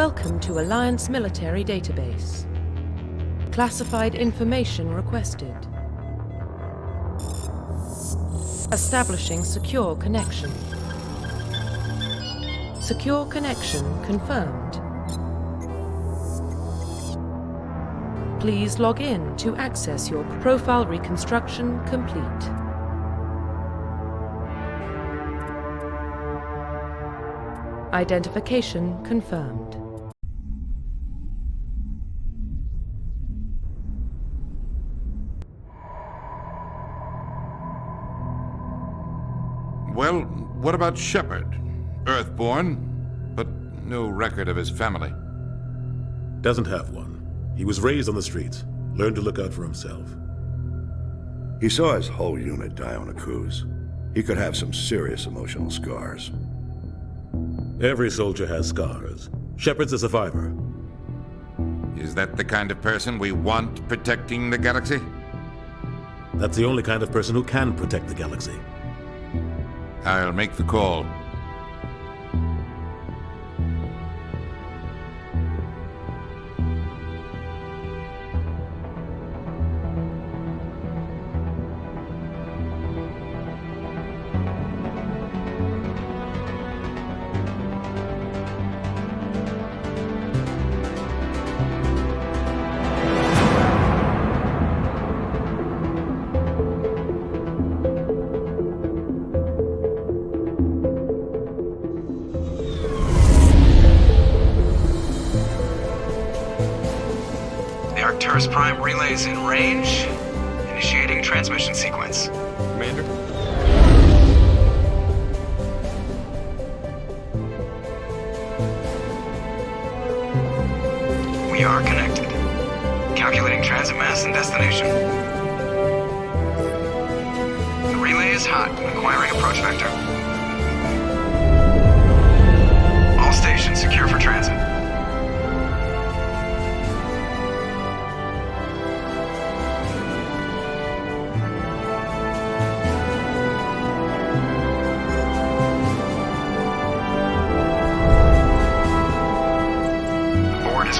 Welcome to Alliance Military Database. Classified information requested. Establishing secure connection. Secure connection confirmed. Please log in to access your profile reconstruction complete. Identification confirmed. Well, what about Shepard? Earthborn, but no record of his family. Doesn't have one. He was raised on the streets, learned to look out for himself. He saw his whole unit die on a cruise. He could have some serious emotional scars. Every soldier has scars. Shepard's a survivor. Is that the kind of person we want protecting the galaxy? That's the only kind of person who can protect the galaxy. I'll make the call. Arcturus Prime relays in range. Initiating transmission sequence. Commander? We are connected. Calculating transit mass and destination. The relay is hot. Acquiring approach vector. All stations secure for transit.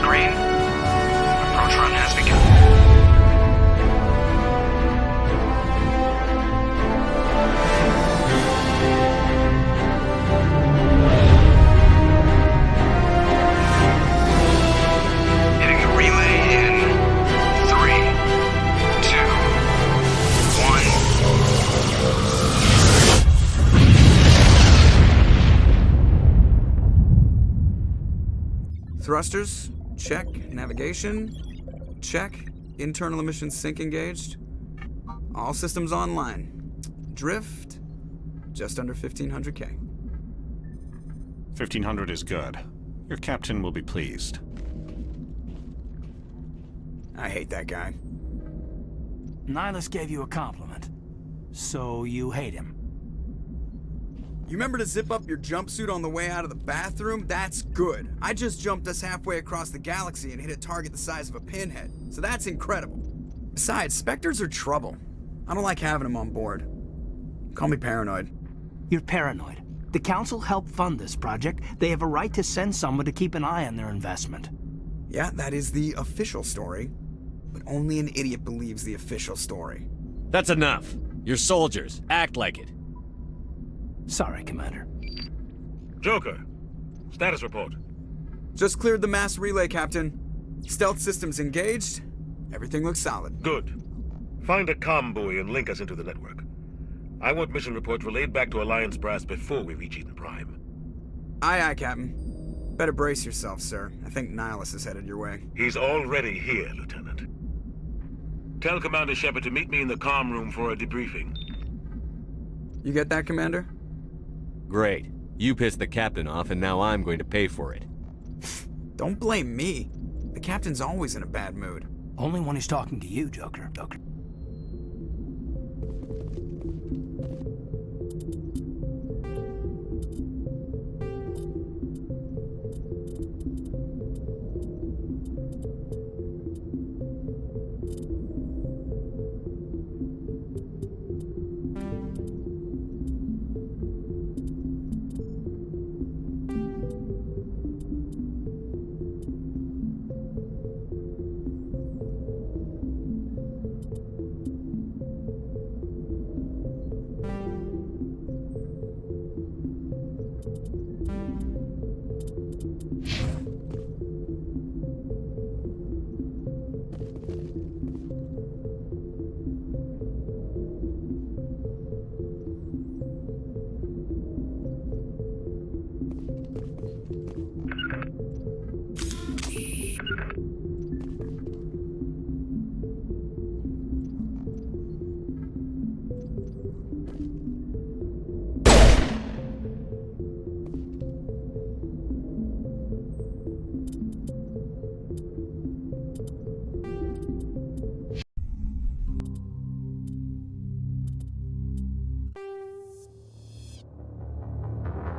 Green. Approach run has begun. Hitting the relay in 3, 2, 1. Thrusters? Check. Navigation? Check. Internal emission sync engaged. All systems online. Drift? Just under 1500K. 1500 is good. Your captain will be pleased. I hate that guy. Nihilus gave you a compliment. So you hate him. You remember to zip up your jumpsuit on the way out of the bathroom? That's good. I just jumped us halfway across the galaxy and hit a target the size of a pinhead. So that's incredible. Besides, Spectres are trouble. I don't like having them on board. Call me paranoid. You're paranoid. The Council helped fund this project. They have a right to send someone to keep an eye on their investment. Yeah, that is the official story. But only an idiot believes the official story. That's enough. You're soldiers. Act like it. Sorry, Commander. Joker, status report. Just cleared the mass relay, Captain. Stealth systems engaged. Everything looks solid. Good. Find a comm buoy and link us into the network. I want mission reports relayed back to Alliance Brass before we reach Eden Prime. Aye, aye, Captain. Better brace yourself, sir. I think Nihilus is headed your way. He's already here, Lieutenant. Tell Commander Shepard to meet me in the comm room for a debriefing. You get that, Commander? Great. You pissed the captain off, and now I'm going to pay for it. Don't blame me. The captain's always in a bad mood. Only when he's talking to you, Joker.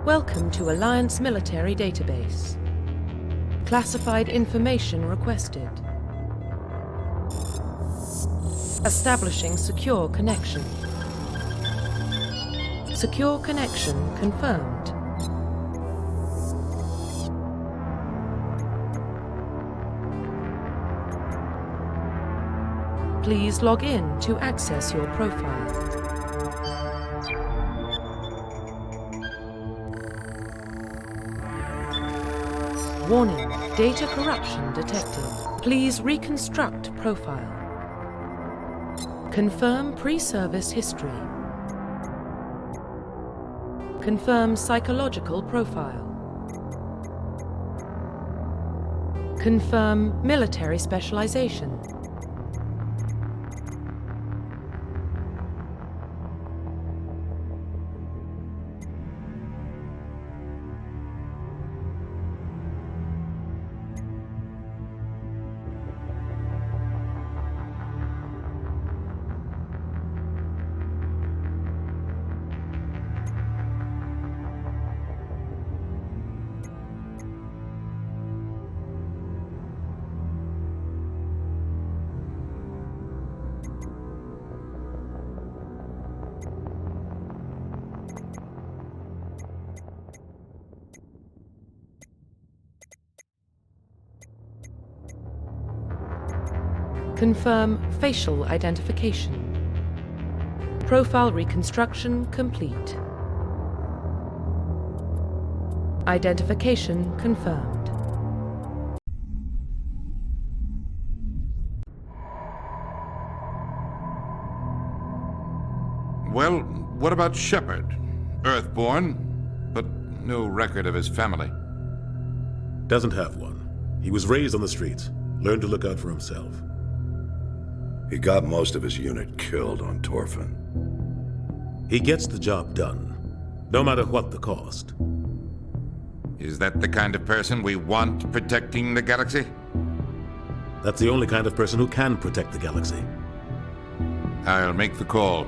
Welcome to Alliance Military Database. Classified information requested. Establishing secure connection. Secure connection confirmed. Please log in to access your profile. Warning, data corruption detected. Please reconstruct profile. Confirm pre-service history. Confirm psychological profile. Confirm military specialization. Confirm facial identification. Profile reconstruction complete. Identification confirmed. Well, what about Shepard? Earthborn, but no record of his family. Doesn't have one. He was raised on the streets. Learned to look out for himself. He got most of his unit killed on Torfin. He gets the job done, no matter what the cost. Is that the kind of person we want protecting the galaxy? That's the only kind of person who can protect the galaxy. I'll make the call.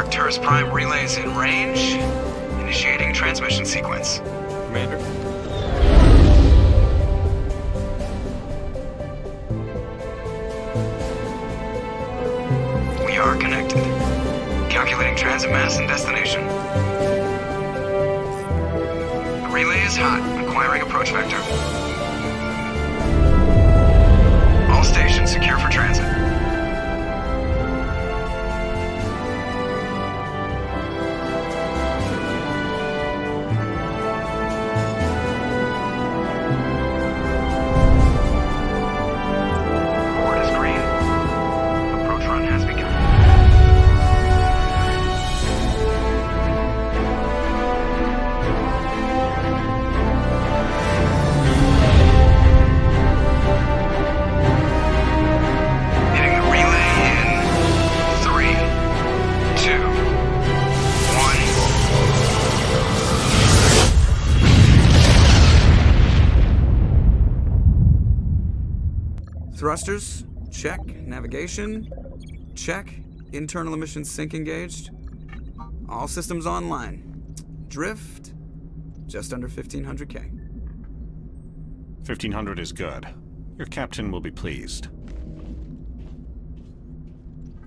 Arcturus Prime relays in range. Initiating transmission sequence. Commander? We are connected. Calculating transit mass and destination. The relay is hot. Acquiring approach vector. All stations secure for transit. Thrusters, check. Navigation, check. Internal emissions sync engaged. All systems online. Drift, just under 1500K. 1500 is good. Your captain will be pleased.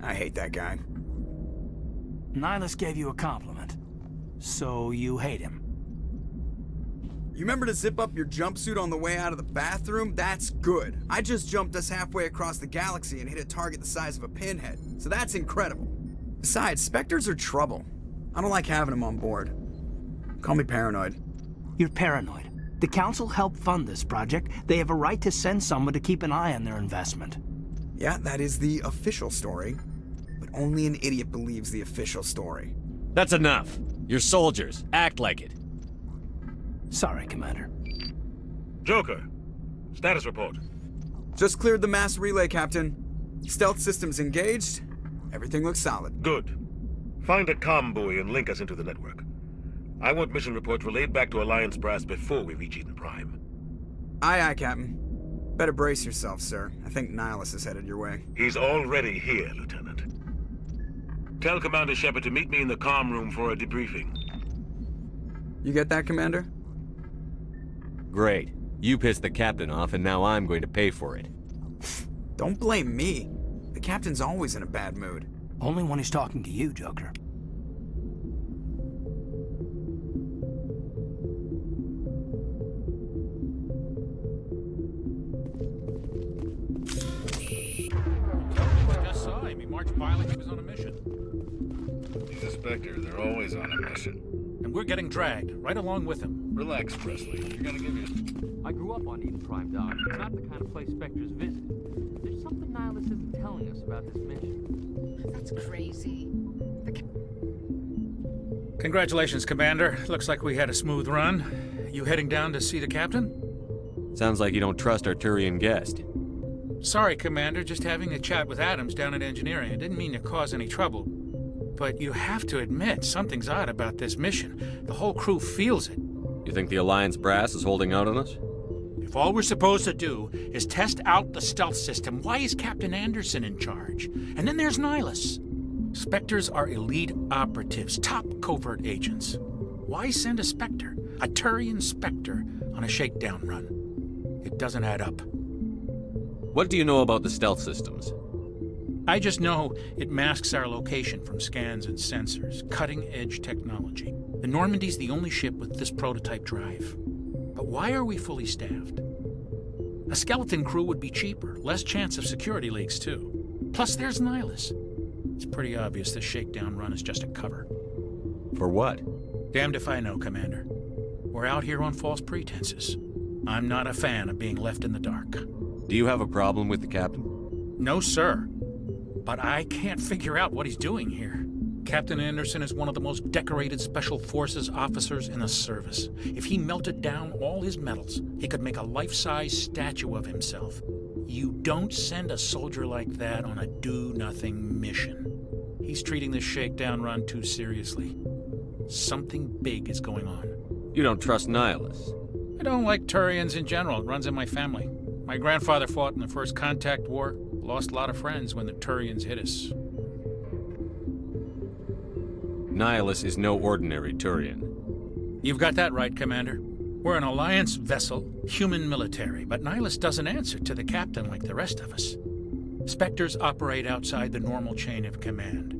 I hate that guy. Nihilus gave you a compliment. So you hate him. You remember to zip up your jumpsuit on the way out of the bathroom? That's good. I just jumped us halfway across the galaxy and hit a target the size of a pinhead, so that's incredible. Besides, Spectres are trouble. I don't like having them on board. Call me paranoid. You're paranoid. The Council helped fund this project. They have a right to send someone to keep an eye on their investment. Yeah, that is the official story. But only an idiot believes the official story. That's enough. You're soldiers. Act like it. Sorry, Commander. Joker, status report. Just cleared the mass relay, Captain. Stealth systems engaged. Everything looks solid. Good. Find a comm buoy and link us into the network. I want mission reports relayed back to Alliance Brass before we reach Eden Prime. Aye, aye, Captain. Better brace yourself, sir. I think Nihilus is headed your way. He's already here, Lieutenant. Tell Commander Shepard to meet me in the comm room for a debriefing. You get that, Commander? Great. You pissed the captain off, and now I'm going to pay for it. Don't blame me. The Captain's always in a bad mood. Only when he's talking to you, Joker. Just saw him. He marched by like he was on a mission. He's a Spectre. They're always on a mission. And we're getting dragged, right along with him. Relax, Presley. You're gonna give your... I grew up on Eden Prime, Doc. It's not the kind of place Spectres visit. There's something Nihilus isn't telling us about this mission. That's crazy. Congratulations, Commander. Looks like we had a smooth run. You heading down to see the captain? Sounds like you don't trust our Turian guest. Sorry, Commander. Just having a chat with Adams down at engineering. I didn't mean to cause any trouble. But you have to admit, something's odd about this mission. The whole crew feels it. You think the Alliance brass is holding out on us? If all we're supposed to do is test out the stealth system, why is Captain Anderson in charge? And then there's Nihilus. Spectres are elite operatives, top covert agents. Why send a Spectre, a Turian Spectre, on a shakedown run? It doesn't add up. What do you know about the stealth systems? I just know it masks our location from scans and sensors. Cutting-edge technology. The Normandy's the only ship with this prototype drive. But why are we fully staffed? A skeleton crew would be cheaper, less chance of security leaks, too. Plus, there's Nihilus. It's pretty obvious this shakedown run is just a cover. For what? Damned if I know, Commander. We're out here on false pretenses. I'm not a fan of being left in the dark. Do you have a problem with the captain? No, sir. But I can't figure out what he's doing here. Captain Anderson is one of the most decorated Special Forces officers in the service. If he melted down all his medals, he could make a life-size statue of himself. You don't send a soldier like that on a do-nothing mission. He's treating this shakedown run too seriously. Something big is going on. You don't trust Nihilus? I don't like Turians in general. It runs in my family. My grandfather fought in the First Contact War. Lost a lot of friends when the Turians hit us. Nihilus is no ordinary Turian. You've got that right, Commander. We're an Alliance vessel, human military, but Nihilus doesn't answer to the captain like the rest of us. Spectres operate outside the normal chain of command.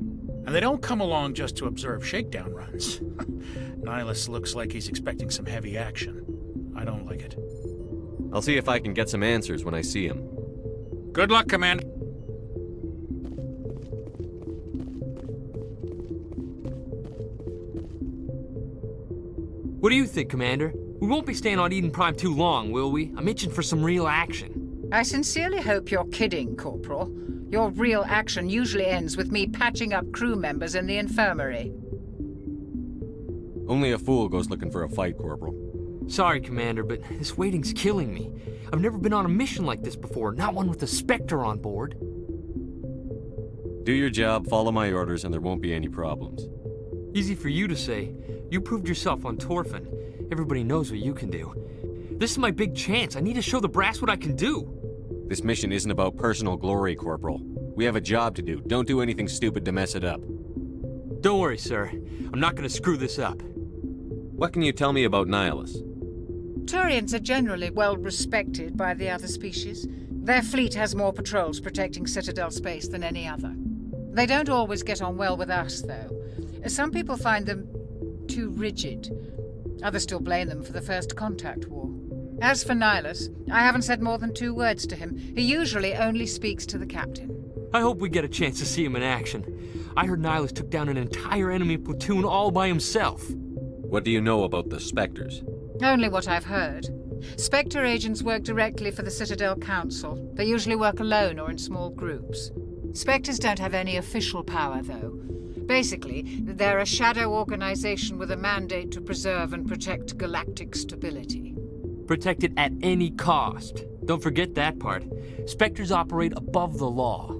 And they don't come along just to observe shakedown runs. Nihilus looks like he's expecting some heavy action. I don't like it. I'll see if I can get some answers when I see him. Good luck, Commander. What do you think, Commander? We won't be staying on Eden Prime too long, will we? I'm itching for some real action. I sincerely hope you're kidding, Corporal. Your real action usually ends with me patching up crew members in the infirmary. Only a fool goes looking for a fight, Corporal. Sorry, Commander, but this waiting's killing me. I've never been on a mission like this before, not one with a Spectre on board. Do your job, follow my orders, and there won't be any problems. Easy for you to say. You proved yourself on Torfin. Everybody knows what you can do. This is my big chance. I need to show the brass what I can do. This mission isn't about personal glory, Corporal. We have a job to do. Don't do anything stupid to mess it up. Don't worry, sir. I'm not going to screw this up. What can you tell me about Nihilus? Turians are generally well respected by the other species. Their fleet has more patrols protecting Citadel space than any other. They don't always get on well with us, though. Some people find them too rigid. Others still blame them for the First Contact War. As for Nihilus, I haven't said more than 2 words to him. He usually only speaks to the captain. I hope we get a chance to see him in action. I heard Nihilus took down an entire enemy platoon all by himself. What do you know about the Spectres? Only what I've heard. Spectre agents work directly for the Citadel Council. They usually work alone or in small groups. Spectres don't have any official power, though. Basically, they're a shadow organization with a mandate to preserve and protect galactic stability. Protect it at any cost. Don't forget that part. Spectres operate above the law.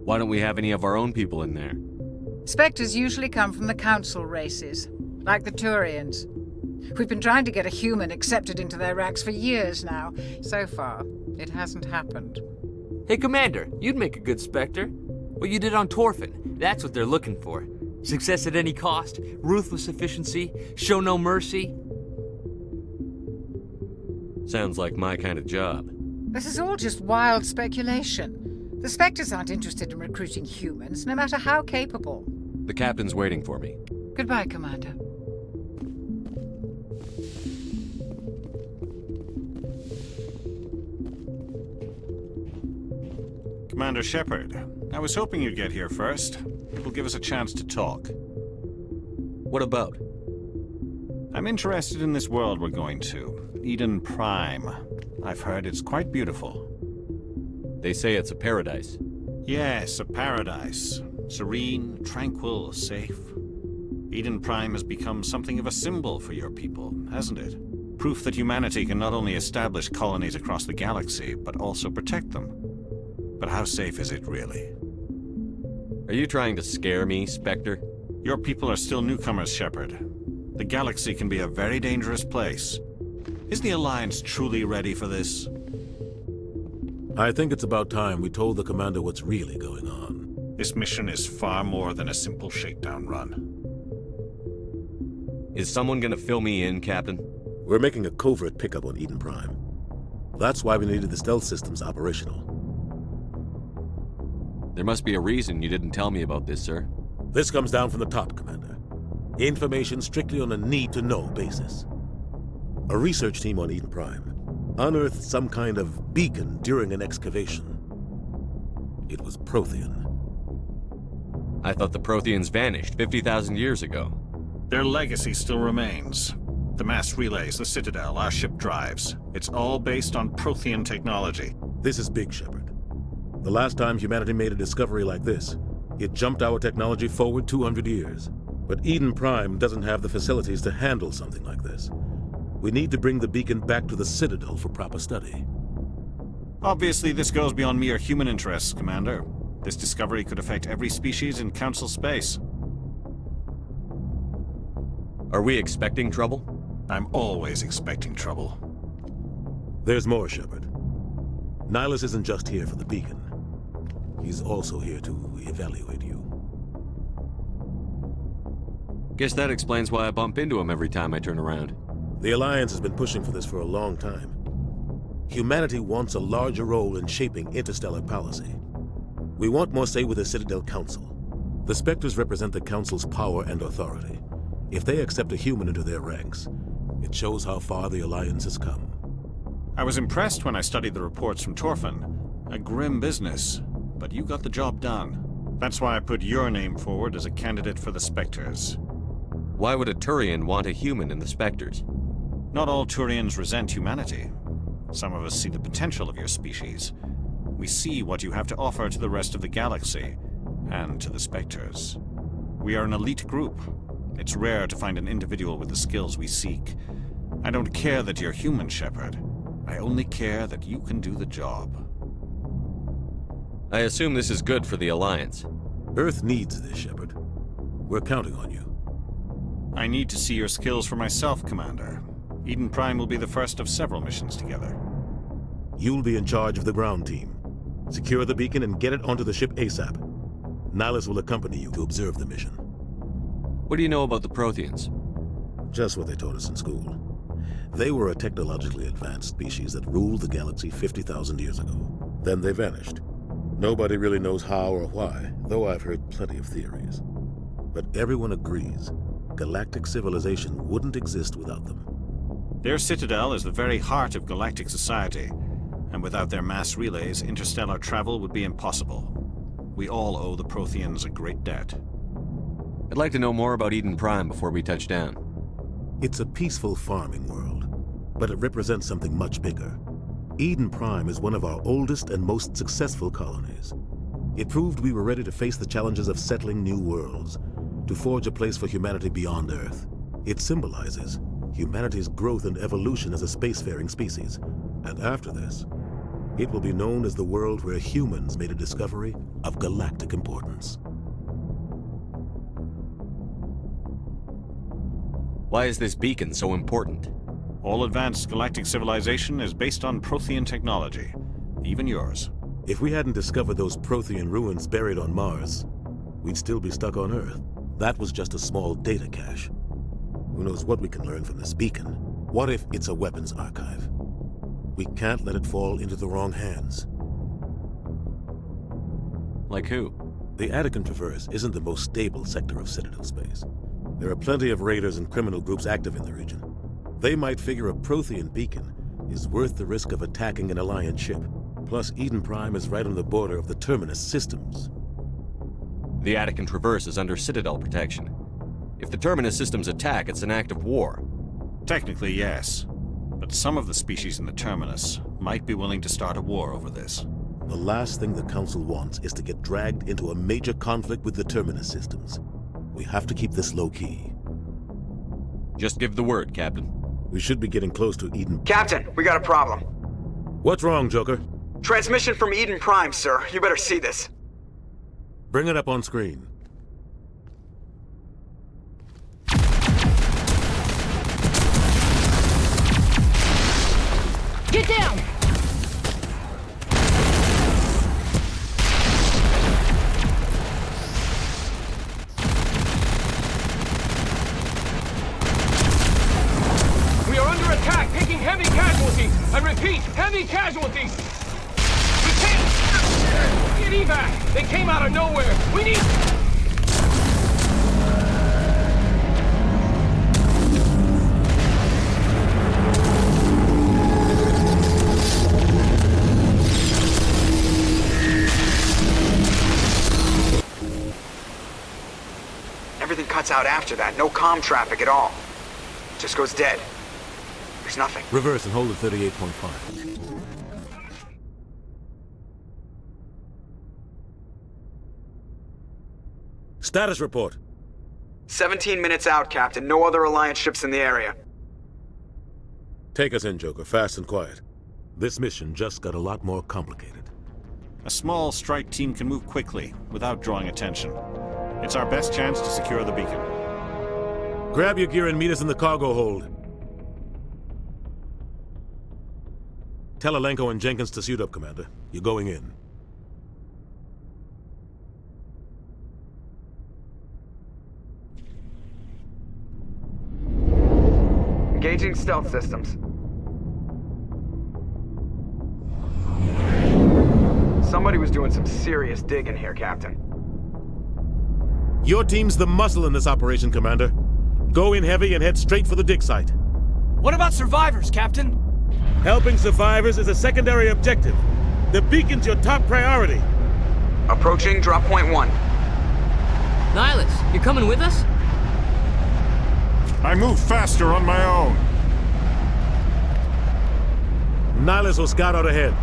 Why don't we have any of our own people in there? Spectres usually come from the Council races, like the Turians. We've been trying to get a human accepted into their ranks for years now. So far, it hasn't happened. Hey, Commander, you'd make a good Spectre. What you did on Torfin, that's what they're looking for. Success at any cost, ruthless efficiency, show no mercy. Sounds like my kind of job. This is all just wild speculation. The Spectres aren't interested in recruiting humans, no matter how capable. The captain's waiting for me. Goodbye, Commander. Commander Shepard, I was hoping you'd get here first. It will give us a chance to talk. What about? I'm interested in this world we're going to, Eden Prime. I've heard it's quite beautiful. They say it's a paradise. Yes, a paradise. Serene, tranquil, safe. Eden Prime has become something of a symbol for your people, hasn't it? Proof that humanity can not only establish colonies across the galaxy, but also protect them. But how safe is it, really? Are you trying to scare me, Spectre? Your people are still newcomers, Shepard. The galaxy can be a very dangerous place. Is the Alliance truly ready for this? I think it's about time we told the Commander what's really going on. This mission is far more than a simple shakedown run. Is someone gonna fill me in, Captain? We're making a covert pickup on Eden Prime. That's why we needed the stealth systems operational. There must be a reason you didn't tell me about this, sir. This comes down from the top, Commander. Information strictly on a need-to-know basis. A research team on Eden Prime unearthed some kind of beacon during an excavation. It was Prothean. I thought the Protheans vanished 50,000 years ago. Their legacy still remains. The mass relays, the Citadel, our ship drives. It's all based on Prothean technology. This is big, Shepard. The last time humanity made a discovery like this, it jumped our technology forward 200 years. But Eden Prime doesn't have the facilities to handle something like this. We need to bring the beacon back to the Citadel for proper study. Obviously, this goes beyond mere human interests, Commander. This discovery could affect every species in Council space. Are we expecting trouble? I'm always expecting trouble. There's more, Shepard. Nihilus isn't just here for the beacon. He's also here to evaluate you. Guess that explains why I bump into him every time I turn around. The Alliance has been pushing for this for a long time. Humanity wants a larger role in shaping interstellar policy. We want more say with the Citadel Council. The Spectres represent the Council's power and authority. If they accept a human into their ranks, it shows how far the Alliance has come. I was impressed when I studied the reports from Torfin. A grim business, but you got the job done. That's why I put your name forward as a candidate for the Spectres. Why would a Turian want a human in the Spectres? Not all Turians resent humanity. Some of us see the potential of your species. We see what you have to offer to the rest of the galaxy, and to the Spectres. We are an elite group. It's rare to find an individual with the skills we seek. I don't care that you're human, Shepard. I only care that you can do the job. I assume this is good for the Alliance. Earth needs this, Shepard. We're counting on you. I need to see your skills for myself, Commander. Eden Prime will be the first of several missions together. You'll be in charge of the ground team. Secure the beacon and get it onto the ship ASAP. Nihilus will accompany you to observe the mission. What do you know about the Protheans? Just what they taught us in school. They were a technologically advanced species that ruled the galaxy 50,000 years ago. Then they vanished. Nobody really knows how or why, though I've heard plenty of theories. But everyone agrees galactic civilization wouldn't exist without them. Their citadel is the very heart of galactic society, and without their mass relays, interstellar travel would be impossible. We all owe the Protheans a great debt. I'd like to know more about Eden Prime before we touch down. It's a peaceful farming world. but it represents something much bigger. Eden Prime is one of our oldest and most successful colonies. It proved we were ready to face the challenges of settling new worlds, to forge a place for humanity beyond Earth. It symbolizes humanity's growth and evolution as a spacefaring species. And after this, it will be known as the world where humans made a discovery of galactic importance. Why is this beacon so important? All advanced galactic civilization is based on Prothean technology, even yours. If we hadn't discovered those Prothean ruins buried on Mars, we'd still be stuck on Earth. That was just a small data cache. Who knows what we can learn from this beacon? What if it's a weapons archive? We can't let it fall into the wrong hands. Like who? The Attican Traverse isn't the most stable sector of Citadel space. There are plenty of raiders and criminal groups active in the region. They might figure a Prothean beacon is worth the risk of attacking an Alliance ship. Plus, Eden Prime is right on the border of the Terminus systems. The Attican Traverse is under Citadel protection. If the Terminus systems attack, it's an act of war. Technically, yes. But some of the species in the Terminus might be willing to start a war over this. The last thing the Council wants is to get dragged into a major conflict with the Terminus systems. We have to keep this low-key. Just give the word, Captain. We should be getting close to Eden. Captain, we got a problem. What's wrong, Joker? Transmission from Eden Prime, sir. You better see this. Bring it up on screen. Get down! We are under attack, taking heavy casualties. I repeat, heavy casualties. We can't get evac. They came out of nowhere. We need... Everything cuts out after that. No comm traffic at all. Just goes dead. There's nothing. Reverse and hold at 38.5. Status report. 17 minutes out, Captain. No other Alliance ships in the area. Take us in, Joker, fast and quiet. This mission just got a lot more complicated. A small strike team can move quickly, without drawing attention. It's our best chance to secure the beacon. Grab your gear and meet us in the cargo hold. Tell Alenko and Jenkins to suit up, Commander. You're going in. Engaging stealth systems. Somebody was doing some serious digging here, Captain. Your team's the muscle in this operation, Commander. Go in heavy and head straight for the dig site. What about survivors, Captain? Helping survivors is a secondary objective. The beacon's your top priority. Approaching drop point 1. Nihilus, you coming with us? I move faster on my own. Nihilus will scout out ahead.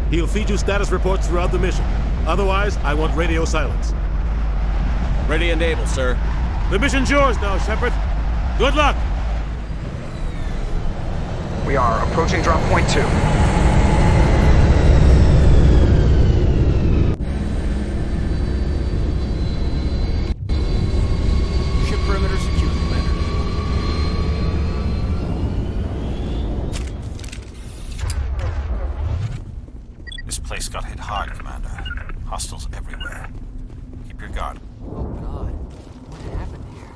He'll feed you status reports throughout the mission. Otherwise, I want radio silence. Ready and able, sir. The mission's yours now, Shepard. Good luck! We are approaching drop point 2. Ship perimeter secure, Commander. This place got hit hard, Commander. Hostiles everywhere. Keep your guard. Oh, God. What happened here?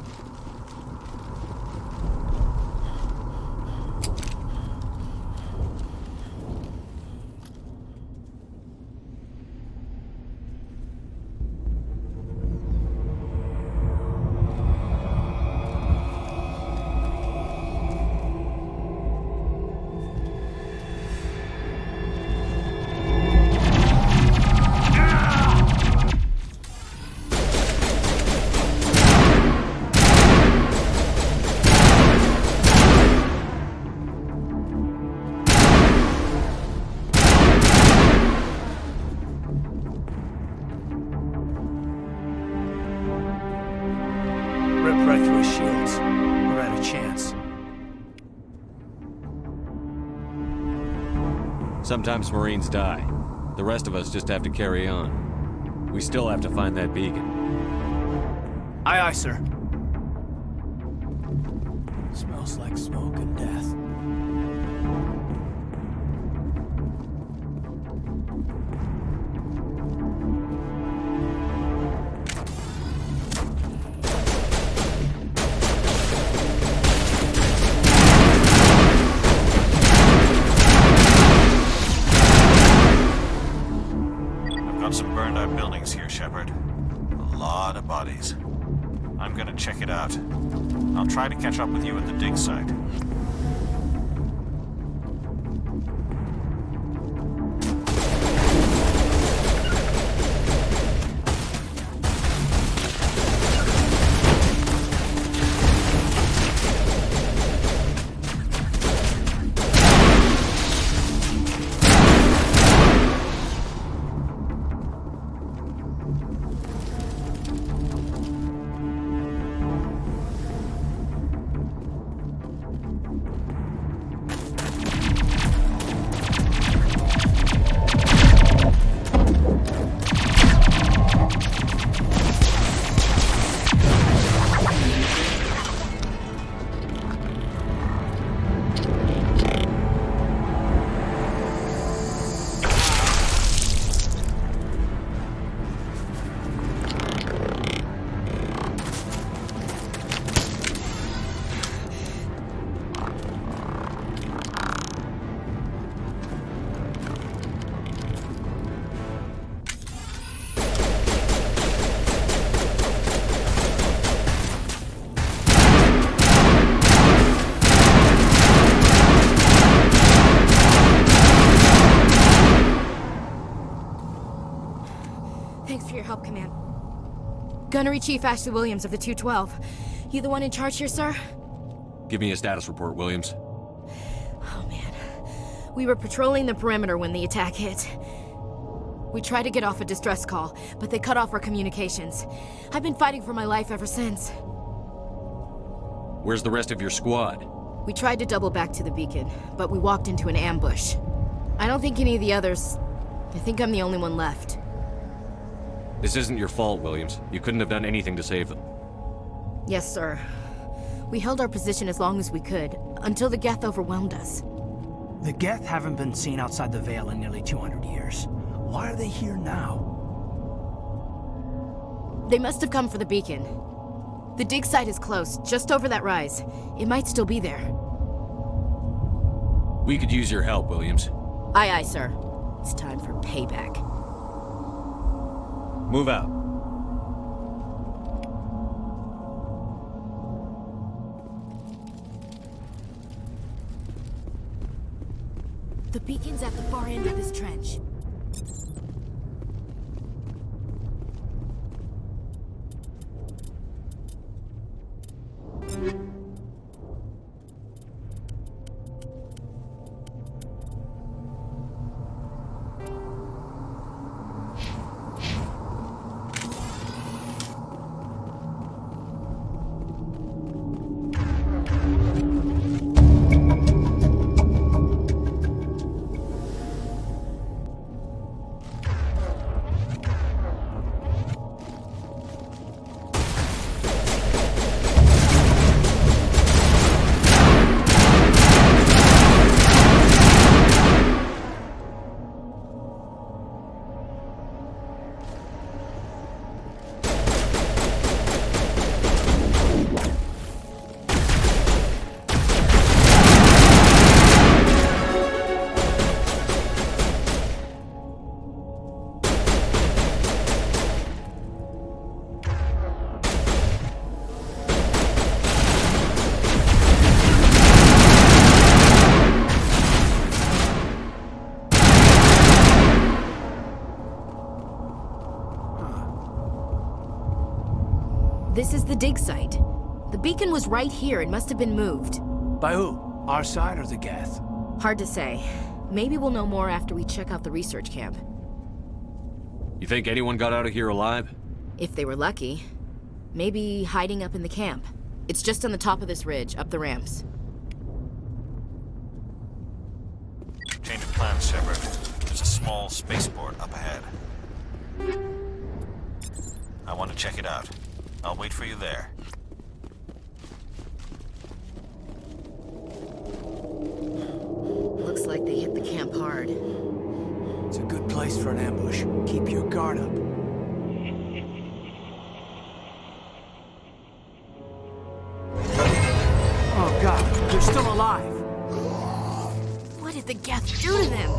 chance. Sometimes Marines die. The rest of us just have to carry on. We still have to find that beacon. Aye, aye, sir. Smells like smoke and death. Some burned out buildings here, Shepard. A lot of bodies. I'm gonna check it out. I'll try to catch up with you at the dig site. Thanks for your help, Command. Gunnery Chief Ashley Williams of the 212. You the one in charge here, sir? Give me a status report, Williams. Oh, man. We were patrolling the perimeter when the attack hit. We tried to get off a distress call, but they cut off our communications. I've been fighting for my life ever since. Where's the rest of your squad? We tried to double back to the beacon, but we walked into an ambush. I don't think any of the others... I think I'm the only one left. This isn't your fault, Williams. You couldn't have done anything to save them. Yes, sir. We held our position as long as we could, until the Geth overwhelmed us. The Geth haven't been seen outside the Veil in nearly 200 years. Why are they here now? They must have come for the beacon. The dig site is close, just over that rise. It might still be there. We could use your help, Williams. Aye, aye, sir. It's time for payback. Move out. The beacon's at the far end of this trench. This is the dig site. The beacon was right here and must have been moved. By who? Our side or the Geth? Hard to say. Maybe we'll know more after we check out the research camp. You think anyone got out of here alive? If they were lucky. Maybe hiding up in the camp. It's just on the top of this ridge, up the ramps. Change of plans, Shepard. There's a small spaceport up ahead. I want to check it out. I'll wait for you there. Looks like they hit the camp hard. It's a good place for an ambush. Keep your guard up. Oh god, they're still alive! What did the Geth do to them?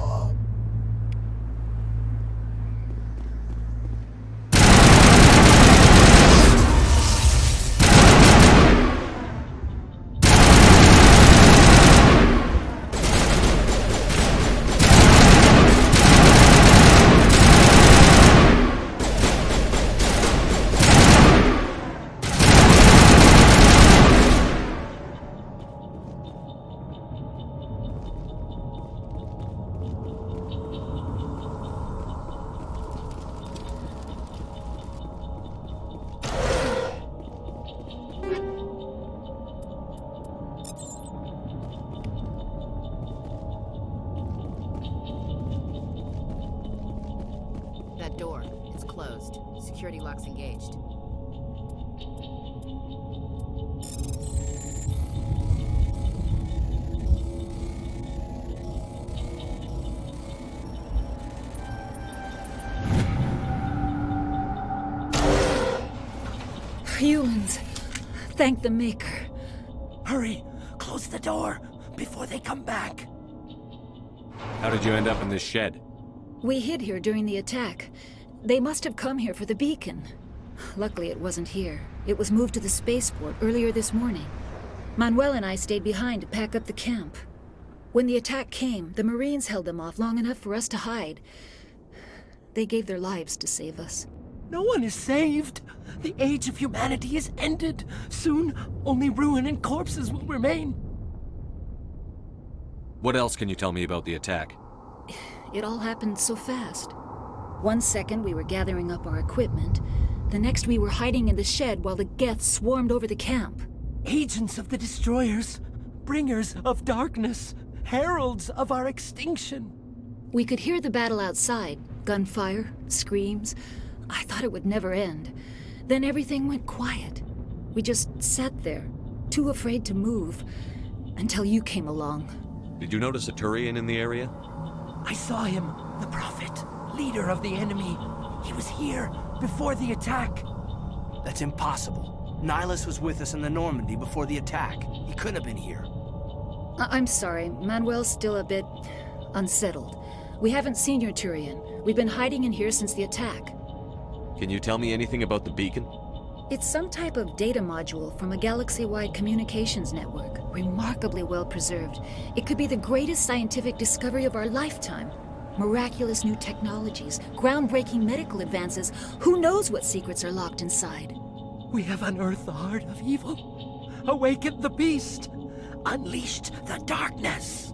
That door, it's closed. Security lock's engaged. Humans. Thank the Maker. Hurry! Close the door before they come back. How did you end up in this shed? We hid here during the attack. They must have come here for the beacon. Luckily, it wasn't here. It was moved to the spaceport earlier this morning. Manuel and I stayed behind to pack up the camp. When the attack came, the Marines held them off long enough for us to hide. They gave their lives to save us. No one is saved. The age of humanity is ended. Soon, only ruin and corpses will remain. What else can you tell me about the attack? It all happened so fast. One second we were gathering up our equipment. The next we were hiding in the shed while the Geth swarmed over the camp. Agents of the Destroyers, bringers of darkness, heralds of our extinction. We could hear the battle outside. Gunfire, screams. I thought it would never end. Then everything went quiet. We just sat there, too afraid to move, until you came along. Did you notice a Turian in the area? I saw him, the Prophet, leader of the enemy. He was here before the attack. That's impossible. Nihilus was with us in the Normandy before the attack. He couldn't have been here. I'm sorry. Manuel's still a bit unsettled. We haven't seen your Turian. We've been hiding in here since the attack. Can you tell me anything about the beacon? It's some type of data module from a galaxy-wide communications network, remarkably well preserved. It could be the greatest scientific discovery of our lifetime. Miraculous new technologies, groundbreaking medical advances. Who knows what secrets are locked inside? We have unearthed the heart of evil, awakened the beast, unleashed the darkness.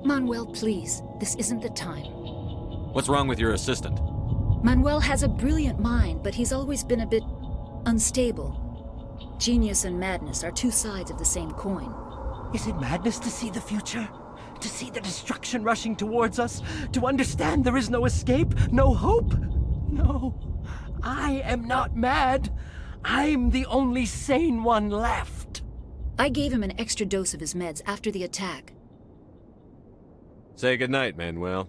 Manuel, please, this isn't the time. What's wrong with your assistant? Manuel has a brilliant mind, but he's always been a bit unstable. Genius and madness are two sides of the same coin. Is it madness to see the future? To see the destruction rushing towards us? To understand there is no escape? No hope? No. I am not mad. I'm the only sane one left. I gave him an extra dose of his meds after the attack. Say goodnight, Manuel.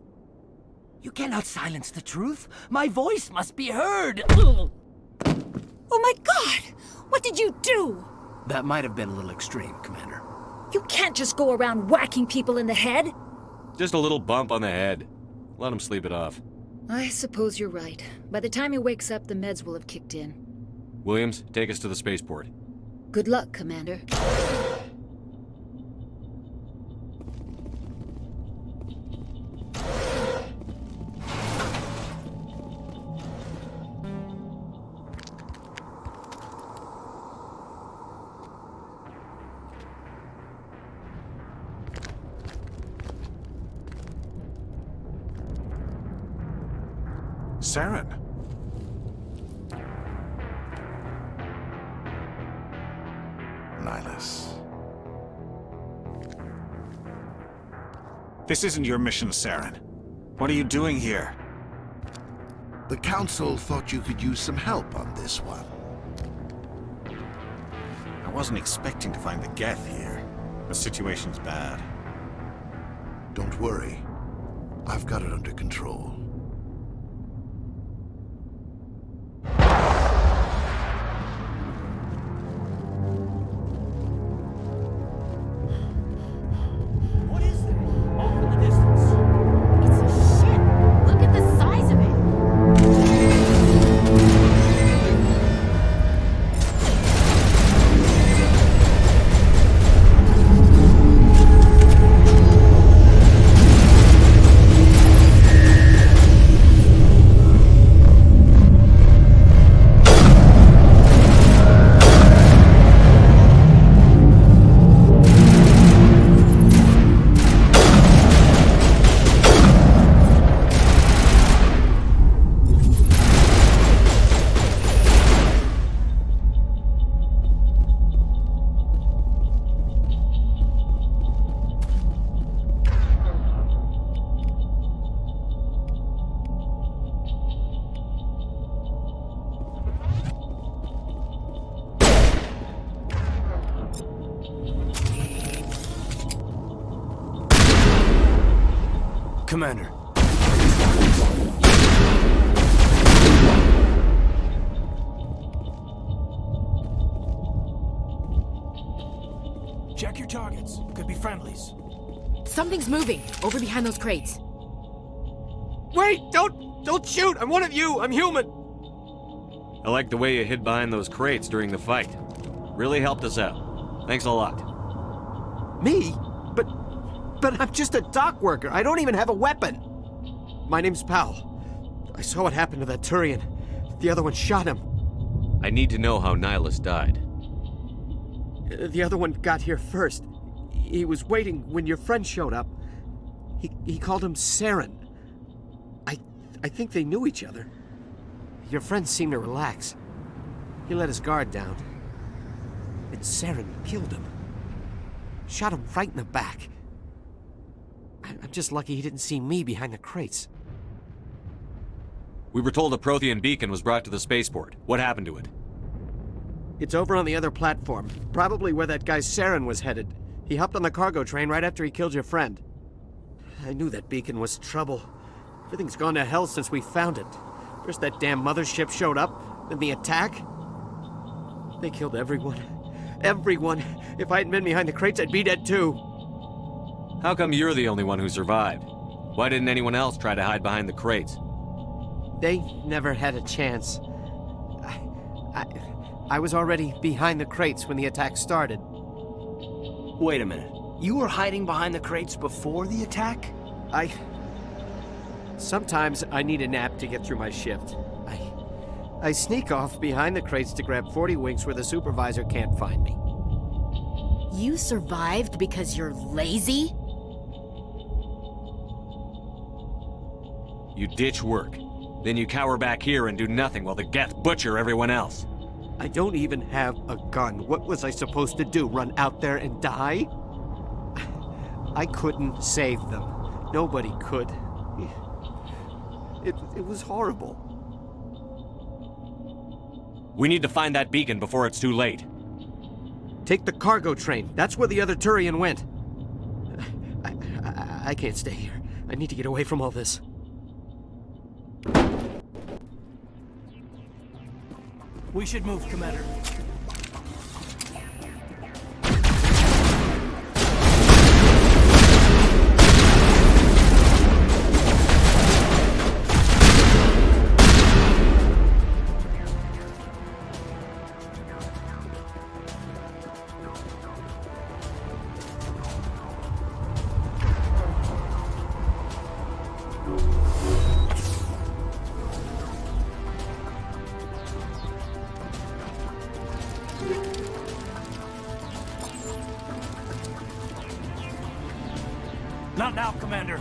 You cannot silence the truth. My voice must be heard. Oh my God! What did you do? That might have been a little extreme, Commander. You can't just go around whacking people in the head. Just a little bump on the head. Let him sleep it off. I suppose you're right. By the time he wakes up, the meds will have kicked in. Williams, take us to the spaceport. Good luck, Commander. Saren. This isn't your mission, Saren. What are you doing here? The Council thought you could use some help on this one. I wasn't expecting to find the Geth here. The situation's bad. Don't worry. I've got it under control. What is that? Off in the distance. It's a ship. Look at the size of it. Commander. Check your targets. Could be friendlies. Something's moving over behind those crates. Wait! Don't shoot! I'm one of you! I'm human! I like the way you hid behind those crates during the fight. Really helped us out. Thanks a lot. Me? But I'm just a dock worker. I don't even have a weapon. My name's Powell. I saw what happened to that Turian. The other one shot him. I need to know how Nihilus died. The other one got here first. He was waiting when your friend showed up. He called him Saren. I think they knew each other. Your friend seemed to relax. He let his guard down. And Saren killed him. Shot him right in the back. I'm just lucky he didn't see me behind the crates. We were told a Prothean beacon was brought to the spaceport. What happened to it? It's over on the other platform. Probably where that guy Saren was headed. He hopped on the cargo train right after he killed your friend. I knew that beacon was trouble. Everything's gone to hell since we found it. First that damn mothership showed up, then the attack. They killed everyone. Everyone. If I hadn't been behind the crates, I'd be dead too. How come you're the only one who survived? Why didn't anyone else try to hide behind the crates? They never had a chance. I was already behind the crates when the attack started. Wait a minute. You were hiding behind the crates before the attack? Sometimes I need a nap to get through my shift. I sneak off behind the crates to grab 40 winks where the supervisor can't find me. You survived because you're lazy? You ditch work. Then you cower back here and do nothing while the Geth butcher everyone else. I don't even have a gun. What was I supposed to do? Run out there and die? I couldn't save them. Nobody could. It was horrible. We need to find that beacon before it's too late. Take the cargo train. That's where the other Turian went. I can't stay here. I need to get away from all this. We should move, Commander. Not now, Commander.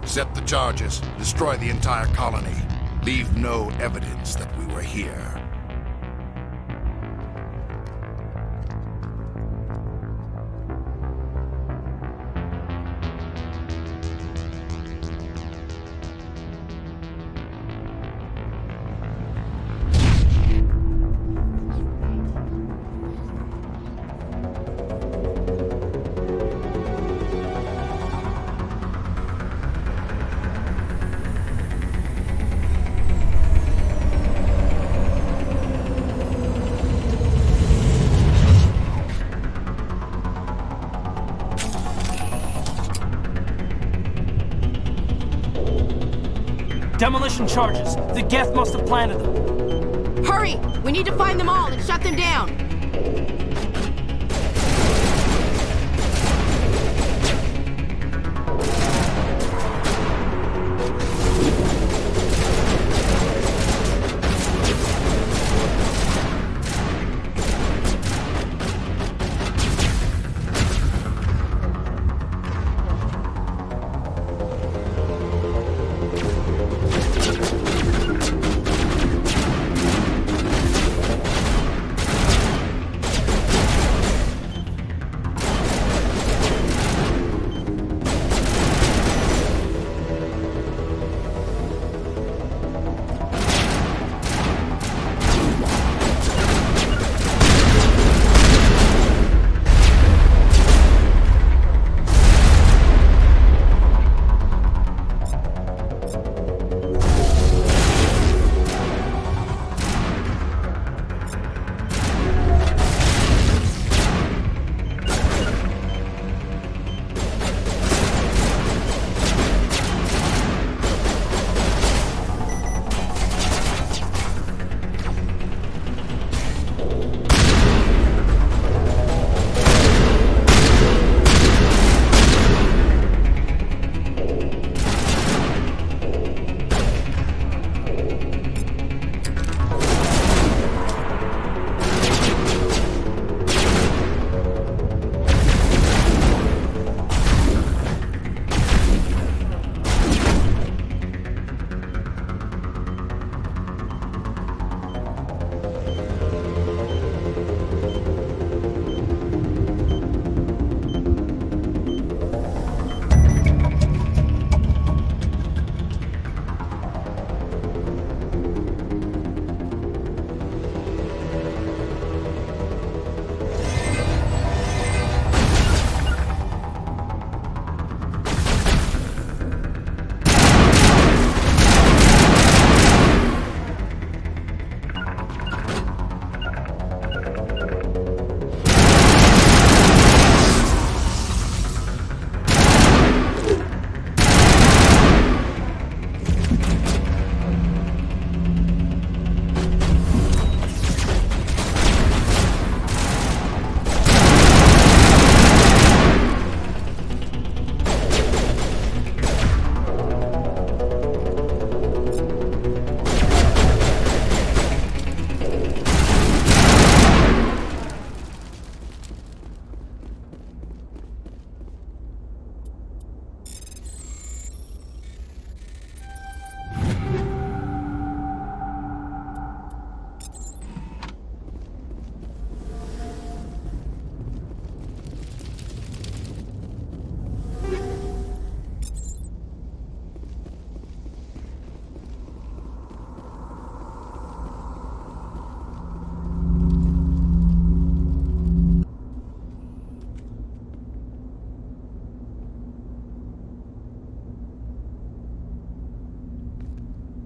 Set the charges, destroy the entire colony. Leave no evidence that we were here. Demolition charges. The Geth must have planted them. Hurry! We need to find them all and shut them down!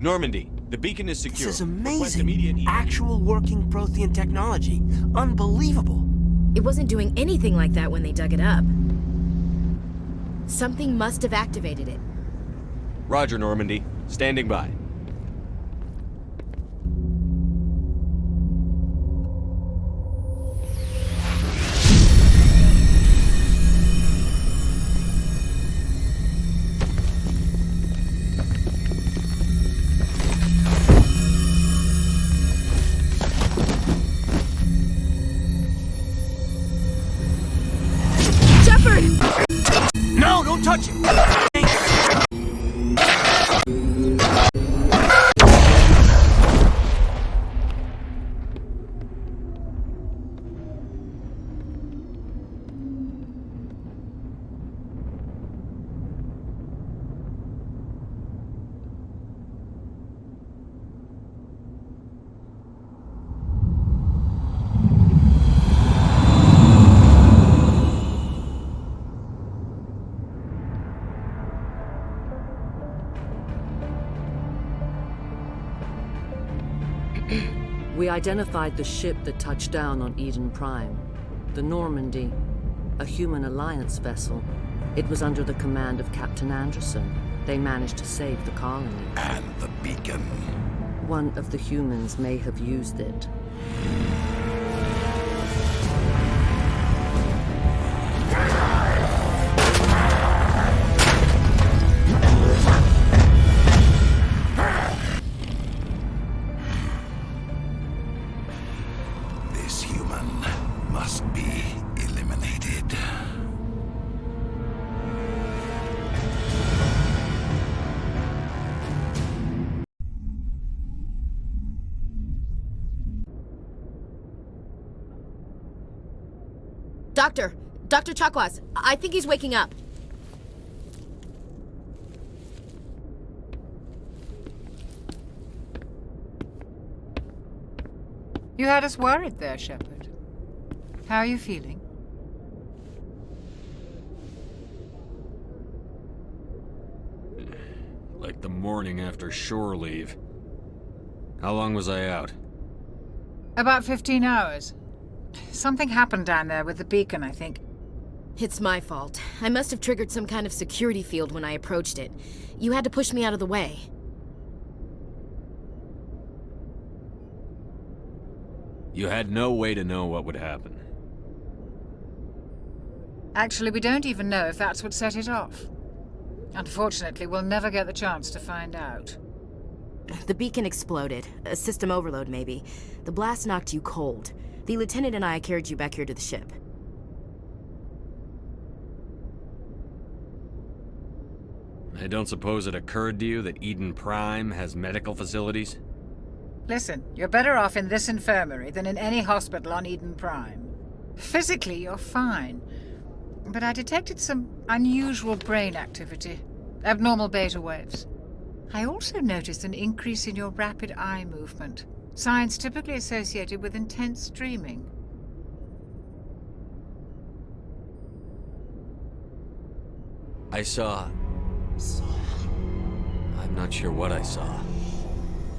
Normandy, the beacon is secure. This is amazing. Actual working Prothean technology. Unbelievable. It wasn't doing anything like that when they dug it up. Something must have activated it. Roger, Normandy. Standing by. No, don't touch it! We identified the ship that touched down on Eden Prime. The Normandy. A human alliance vessel. It was under the command of Captain Anderson. They managed to save the colony. And the beacon. One of the humans may have used it. This human must be eliminated. Dr. Chakwas, I think he's waking up. You had us worried there, Shepard. How are you feeling? Like the morning after shore leave. How long was I out? About 15 hours. Something happened down there with the beacon, I think. It's my fault. I must have triggered some kind of security field when I approached it. You had to push me out of the way. You had no way to know what would happen. Actually, we don't even know if that's what set it off. Unfortunately, we'll never get the chance to find out. The beacon exploded. A system overload, maybe. The blast knocked you cold. The lieutenant and I carried you back here to the ship. I don't suppose it occurred to you that Eden Prime has medical facilities? Listen, you're better off in this infirmary than in any hospital on Eden Prime. Physically, you're fine. But I detected some unusual brain activity. Abnormal beta waves. I also noticed an increase in your rapid eye movement. Signs typically associated with intense dreaming. I saw... I'm not sure what I saw.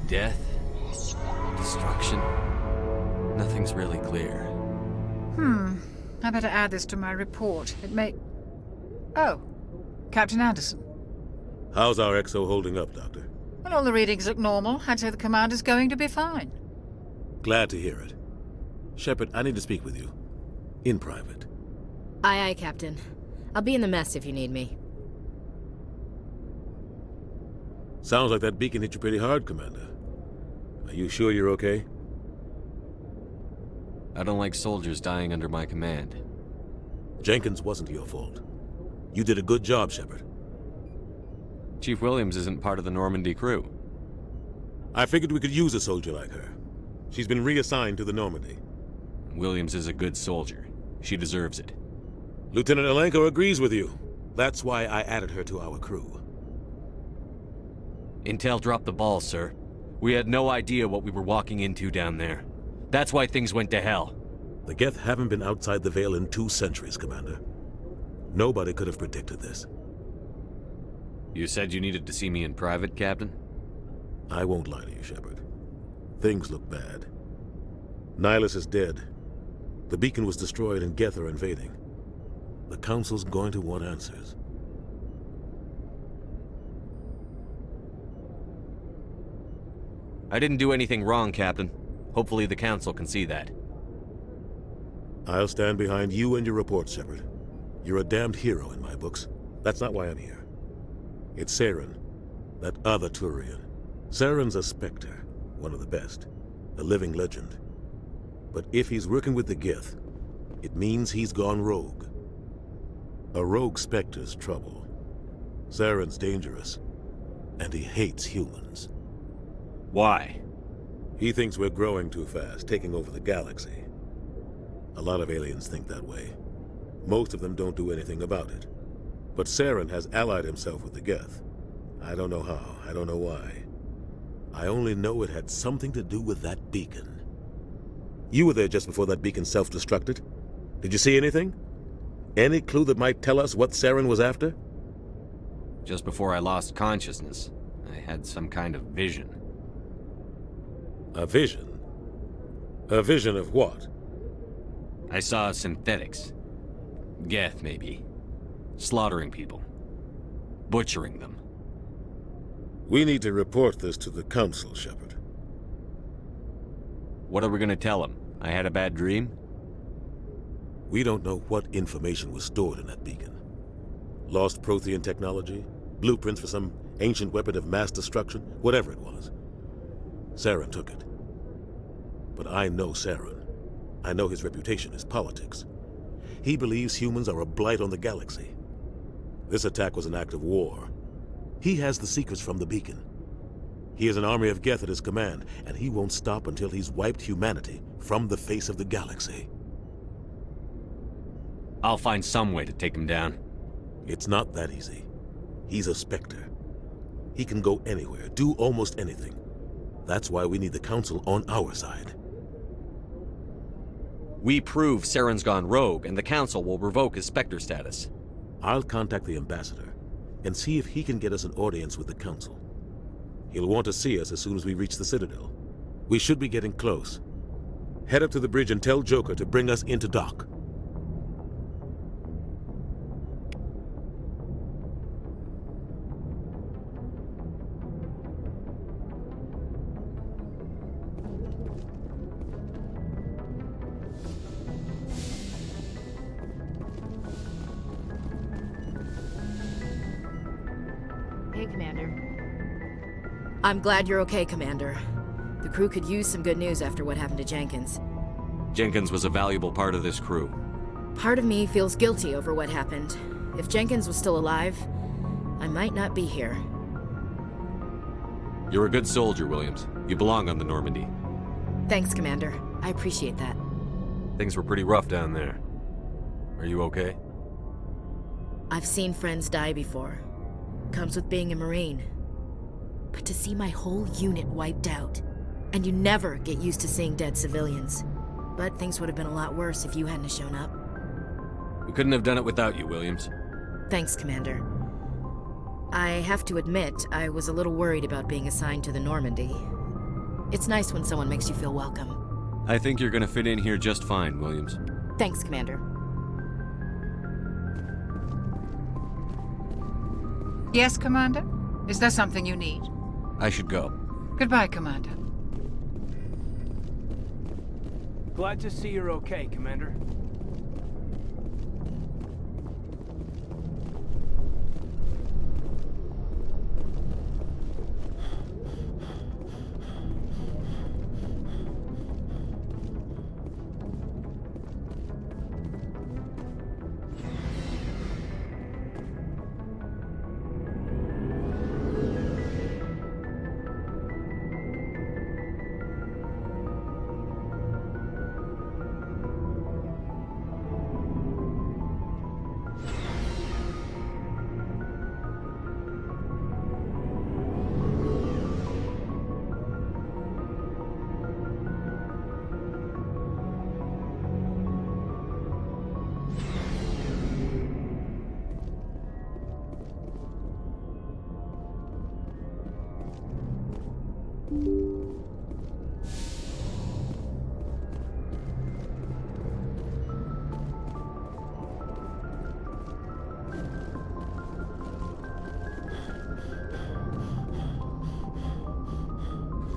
Death? Destruction? Nothing's really clear. I better add this to my report. It may... Oh, Captain Anderson. How's our XO holding up, Doctor? Well, all the readings look normal. I'd say the commander's going to be fine. Glad to hear it. Shepard, I need to speak with you. In private. Aye, Captain. I'll be in the mess if you need me. Sounds like that beacon hit you pretty hard, Commander. Are you sure you're okay? I don't like soldiers dying under my command. Jenkins wasn't your fault. You did a good job, Shepard. Chief Williams isn't part of the Normandy crew. I figured we could use a soldier like her. She's been reassigned to the Normandy. Williams is a good soldier. She deserves it. Lieutenant Alenko agrees with you. That's why I added her to our crew. Intel dropped the ball, sir. We had no idea what we were walking into down there. That's why things went to hell. The Geth haven't been outside the Veil in 2 centuries, Commander. Nobody could have predicted this. You said you needed to see me in private, Captain? I won't lie to you, Shepard. Things look bad. Nihilus is dead. The beacon was destroyed and Geth are invading. The Council's going to want answers. I didn't do anything wrong, Captain. Hopefully the Council can see that. I'll stand behind you and your report, Shepard. You're a damned hero in my books. That's not why I'm here. It's Saren, that other Turian. Saren's a Spectre, one of the best, a living legend. But if he's working with the Geth, it means he's gone rogue. A rogue Spectre's trouble. Saren's dangerous, and he hates humans. Why? He thinks we're growing too fast, taking over the galaxy. A lot of aliens think that way. Most of them don't do anything about it. But Saren has allied himself with the Geth. I don't know how, I don't know why. I only know it had something to do with that beacon. You were there just before that beacon self-destructed. Did you see anything? Any clue that might tell us what Saren was after? Just before I lost consciousness, I had some kind of vision. A vision? A vision of what? I saw synthetics. Geth, maybe. Slaughtering people. Butchering them. We need to report this to the Council, Shepard. What are we gonna tell them? I had a bad dream? We don't know what information was stored in that beacon. Lost Prothean technology? Blueprints for some ancient weapon of mass destruction? Whatever it was. Saren took it. But I know Saren. I know his reputation is politics. He believes humans are a blight on the galaxy. This attack was an act of war. He has the secrets from the beacon. He has an army of Geth at his command, and he won't stop until he's wiped humanity from the face of the galaxy. I'll find some way to take him down. It's not that easy. He's a Spectre. He can go anywhere, do almost anything. That's why we need the Council on our side. We prove Saren's gone rogue, and the Council will revoke his Spectre status. I'll contact the Ambassador and see if he can get us an audience with the Council. He'll want to see us as soon as we reach the Citadel. We should be getting close. Head up to the bridge and tell Joker to bring us into dock. Hey, Commander. I'm glad you're okay, Commander. The crew could use some good news after what happened to Jenkins. Jenkins was a valuable part of this crew. Part of me feels guilty over what happened. If Jenkins was still alive, I might not be here. You're a good soldier, Williams. You belong on the Normandy. Thanks, Commander. I appreciate that. Things were pretty rough down there. Are you okay? I've seen friends die before. Comes with being a Marine. But to see my whole unit wiped out, and you never get used to seeing dead civilians. But things would have been a lot worse if you hadn't shown up. We couldn't have done it without you, Williams. Thanks, Commander. I have to admit, I was a little worried about being assigned to the Normandy. It's nice when someone makes you feel welcome. I think you're gonna fit in here just fine, Williams. Thanks, Commander. Yes, Commander? Is there something you need? I should go. Goodbye, Commander. Glad to see you're okay, Commander.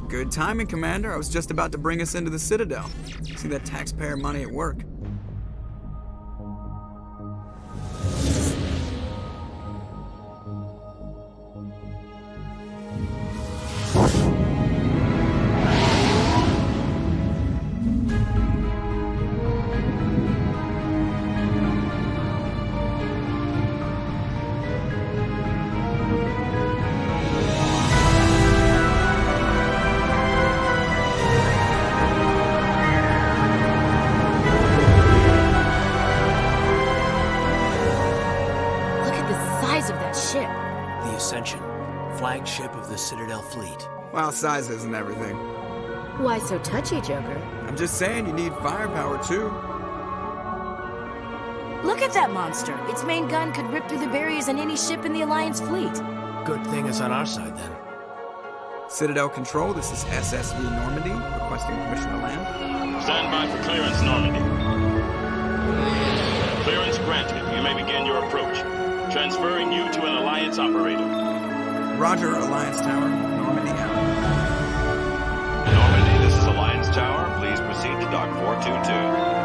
Good timing, Commander. I was just about to bring us into the Citadel. See that taxpayer money at work. Flagship of the Citadel fleet. Well, size isn't everything. Why so touchy, Joker? I'm just saying you need firepower, too. Look at that monster. Its main gun could rip through the barriers in any ship in the Alliance fleet. Good thing it's on our side, then. Citadel Control, this is SSV Normandy, requesting permission to land. Stand by for clearance, Normandy. Clearance granted. You may begin your approach. Transferring you to an Alliance operator. Roger, Alliance Tower, Normandy out. Normandy, this is Alliance Tower. Please proceed to Dock 422.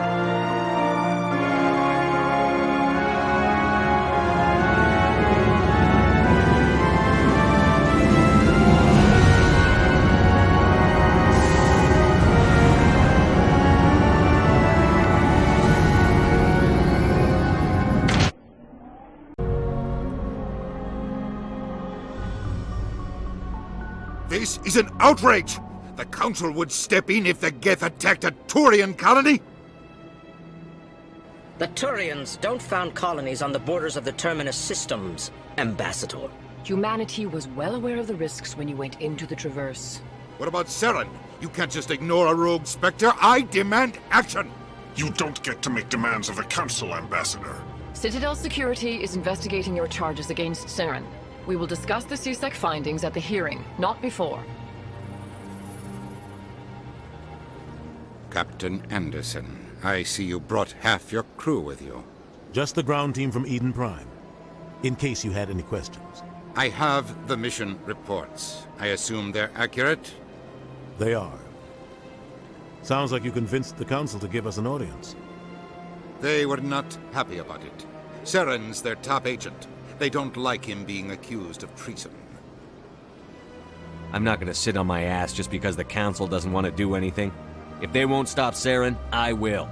This is an outrage! The Council would step in if the Geth attacked a Turian colony? The Turians don't found colonies on the borders of the Terminus systems, Ambassador. Humanity was well aware of the risks when you went into the Traverse. What about Saren? You can't just ignore a rogue Spectre. I demand action! You don't get to make demands of the Council, Ambassador. Citadel Security is investigating your charges against Saren. We will discuss the CSEC findings at the hearing, not before. Captain Anderson, I see you brought half your crew with you. Just the ground team from Eden Prime, in case you had any questions. I have the mission reports. I assume they're accurate? They are. Sounds like you convinced the Council to give us an audience. They were not happy about it. Saren's their top agent. They don't like him being accused of treason. I'm not gonna sit on my ass just because the Council doesn't want to do anything. If they won't stop Saren, I will.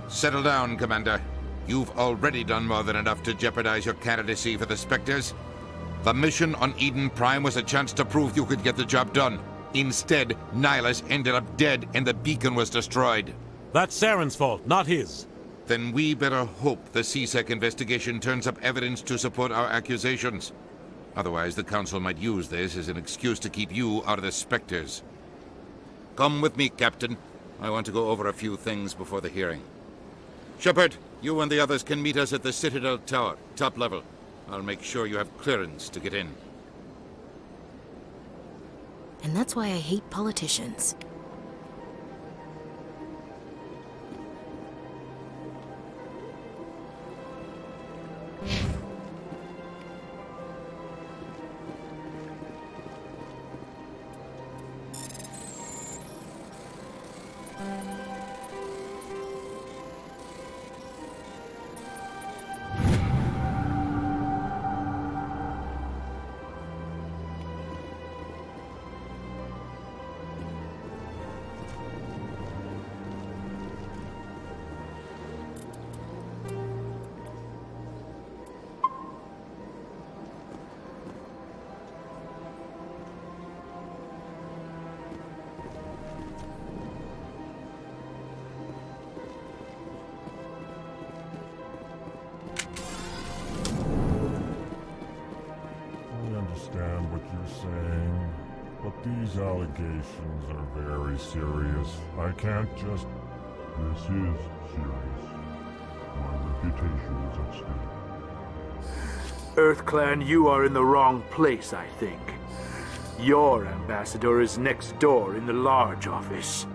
Settle down, Commander. You've already done more than enough to jeopardize your candidacy for the Spectres. The mission on Eden Prime was a chance to prove you could get the job done. Instead, Nihilus ended up dead and the beacon was destroyed. That's Saren's fault, not his. Then we better hope the CSEC investigation turns up evidence to support our accusations. Otherwise, the Council might use this as an excuse to keep you out of the Spectres. Come with me, Captain. I want to go over a few things before the hearing. Shepard, you and the others can meet us at the Citadel Tower, top level. I'll make sure you have clearance to get in. And that's why I hate politicians. Understand what you're saying, but these allegations are very serious. I can't just... This is serious. My reputation is at stake. EarthClan, you are in the wrong place, I think. Your ambassador is next door in the large office.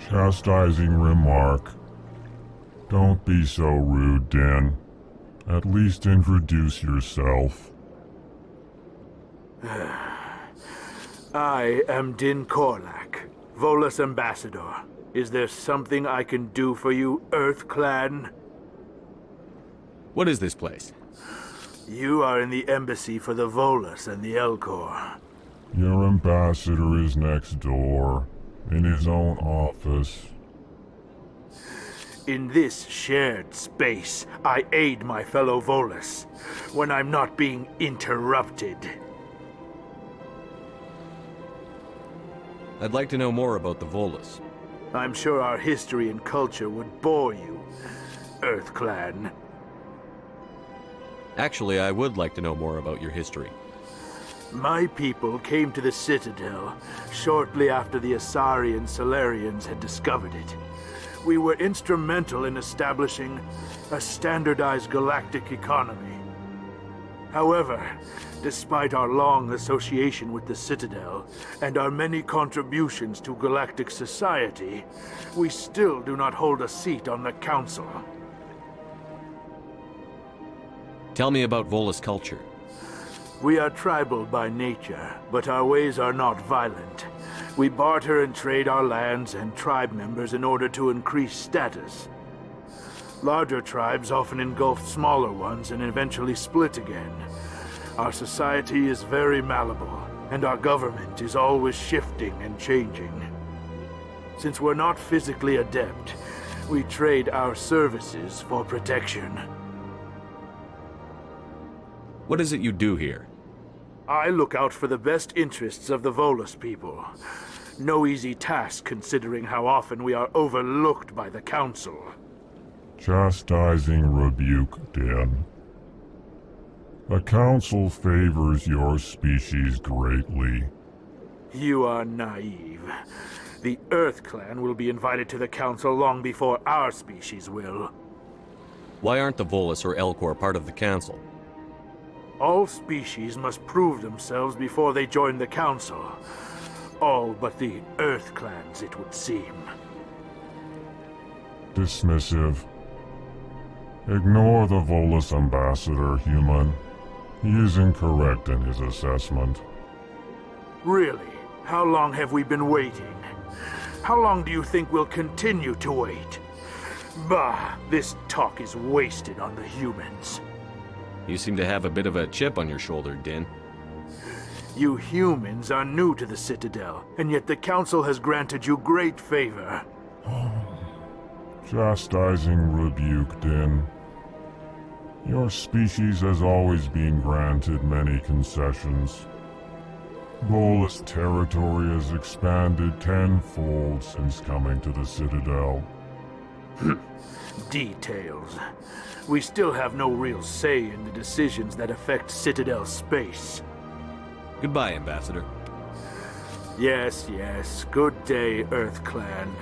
Chastising remark. Don't be so rude, Den. At least introduce yourself. I am Din Korlak, Volus Ambassador. Is there something I can do for you, EarthClan? What is this place? You are in the embassy for the Volus and the Elcor. Your ambassador is next door, in his own office. In this shared space, I aid my fellow Volus when I'm not being interrupted. I'd like to know more about the Volus. I'm sure our history and culture would bore you, EarthClan. Actually, I would like to know more about your history. My people came to the Citadel shortly after the Asari and Solarians had discovered it. We were instrumental in establishing a standardized galactic economy. However, despite our long association with the Citadel and our many contributions to galactic society, we still do not hold a seat on the Council. Tell me about Volus culture. We are tribal by nature, but our ways are not violent. We barter and trade our lands and tribe members in order to increase status. Larger tribes often engulf smaller ones and eventually split again. Our society is very malleable, and our government is always shifting and changing. Since we're not physically adept, we trade our services for protection. What is it you do here? I look out for the best interests of the Volus people. No easy task considering how often we are overlooked by the Council. Chastising rebuke, Dan. The Council favors your species greatly. You are naive. The Earth Clan will be invited to the Council long before our species will. Why aren't the Volus or Elcor part of the Council? All species must prove themselves before they join the Council. All but the Earth Clans, it would seem. Dismissive. Ignore the Volus ambassador, human. He is incorrect in his assessment. Really? How long have we been waiting? How long do you think we'll continue to wait? Bah, this talk is wasted on the humans. You seem to have a bit of a chip on your shoulder, Din. You humans are new to the Citadel, and yet the Council has granted you great favor. Chastising rebuke, Din. Your species has always been granted many concessions. Volus territory has expanded tenfold since coming to the Citadel. Details. We still have no real say in the decisions that affect Citadel space. Goodbye, Ambassador. Yes, yes. Good day, Earth Clan.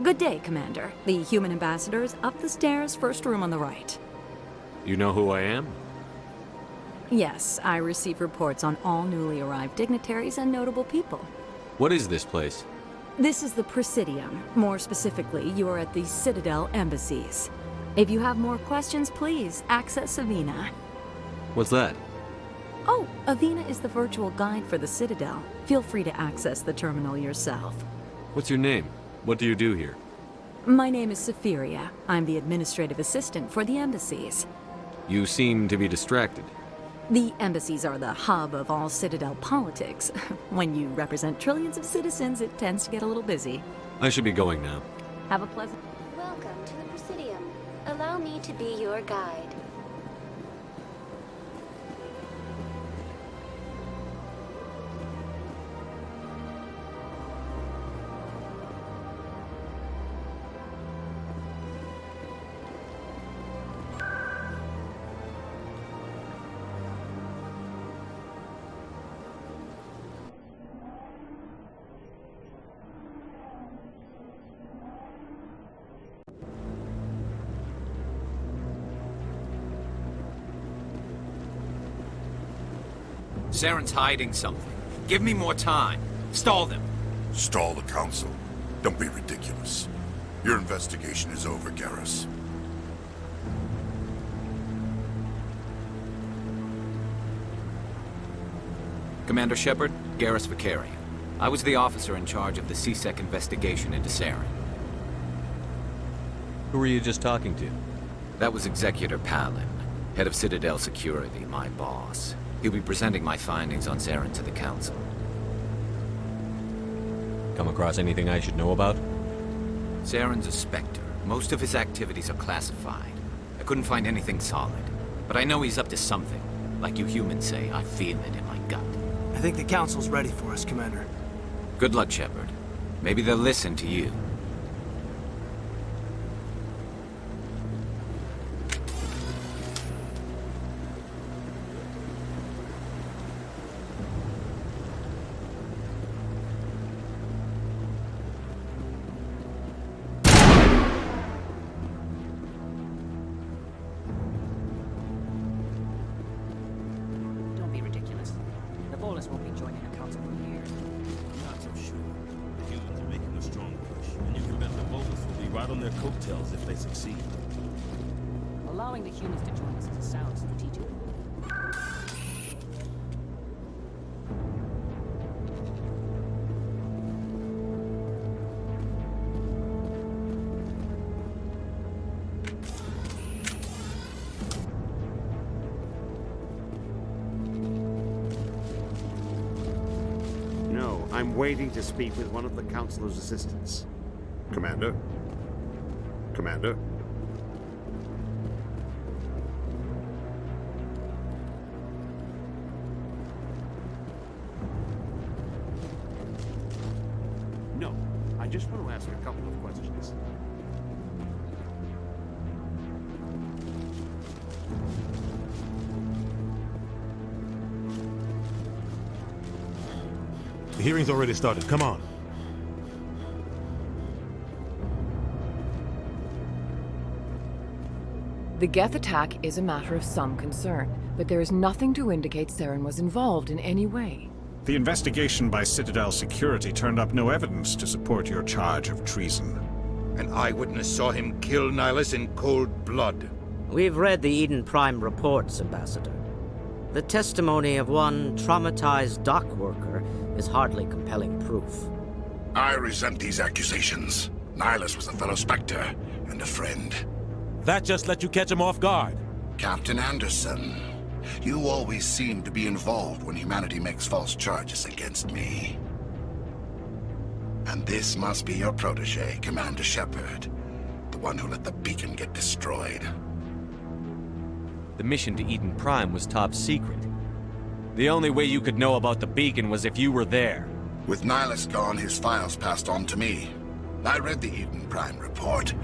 Good day, Commander. The human ambassador is up the stairs, first room on the right. You know who I am? Yes, I receive reports on all newly arrived dignitaries and notable people. What is this place? This is the Presidium. More specifically, you are at the Citadel embassies. If you have more questions, please access Avina. What's that? Oh, Avina is the virtual guide for the Citadel. Feel free to access the terminal yourself. What's your name? What do you do here? My name is Safiria. I'm the administrative assistant for the embassies. You seem to be distracted. The embassies are the hub of all Citadel politics. When you represent trillions of citizens, it tends to get a little busy. I should be going now. Have a pleasant... Welcome to the Presidium. Allow me to be your guide. Saren's hiding something. Give me more time. Stall them. Stall the Council? Don't be ridiculous. Your investigation is over, Garrus. Commander Shepard, Garrus Vicarian. I was the officer in charge of the CSEC investigation into Saren. Who were you just talking to? That was Executor Palin, head of Citadel Security, my boss. He'll be presenting my findings on Saren to the Council. Come across anything I should know about? Saren's a Spectre. Most of his activities are classified. I couldn't find anything solid. But I know he's up to something. Like you humans say, I feel it in my gut. I think the Council's ready for us, Commander. Good luck, Shepard. Maybe they'll listen to you. Don't be ridiculous. The Volus won't be joining the Council for years. Not so sure. The humans are making a strong push, and you can bet the Volus will be right on their coattails if they succeed. Allowing the humans to join us is a sound strategic. No, I'm waiting to speak with one of the Councilor's assistants. Commander? Commander? No, I just want to ask a couple of questions. The hearing's already started. Come on. The Geth attack is a matter of some concern, but there is nothing to indicate Saren was involved in any way. The investigation by Citadel Security turned up no evidence to support your charge of treason. An eyewitness saw him kill Nihilus in cold blood. We've read the Eden Prime reports, Ambassador. The testimony of one traumatized dock worker is hardly compelling proof. I resent these accusations. Nihilus was a fellow Spectre and a friend. That just let you catch him off guard. Captain Anderson, you always seem to be involved when humanity makes false charges against me. And this must be your protege, Commander Shepard, the one who let the beacon get destroyed. The mission to Eden Prime was top secret. The only way you could know about the beacon was if you were there. With Nihilus gone, his files passed on to me. I read the Eden Prime report.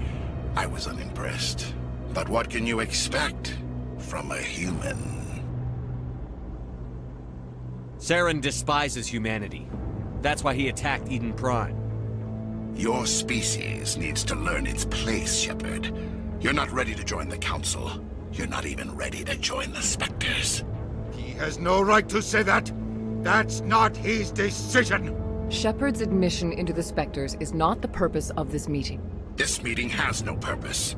I was unimpressed. But what can you expect from a human? Saren despises humanity. That's why he attacked Eden Prime. Your species needs to learn its place, Shepard. You're not ready to join the Council. You're not even ready to join the Spectres. He has no right to say that. That's not his decision. Shepard's admission into the Spectres is not the purpose of this meeting. This meeting has no purpose.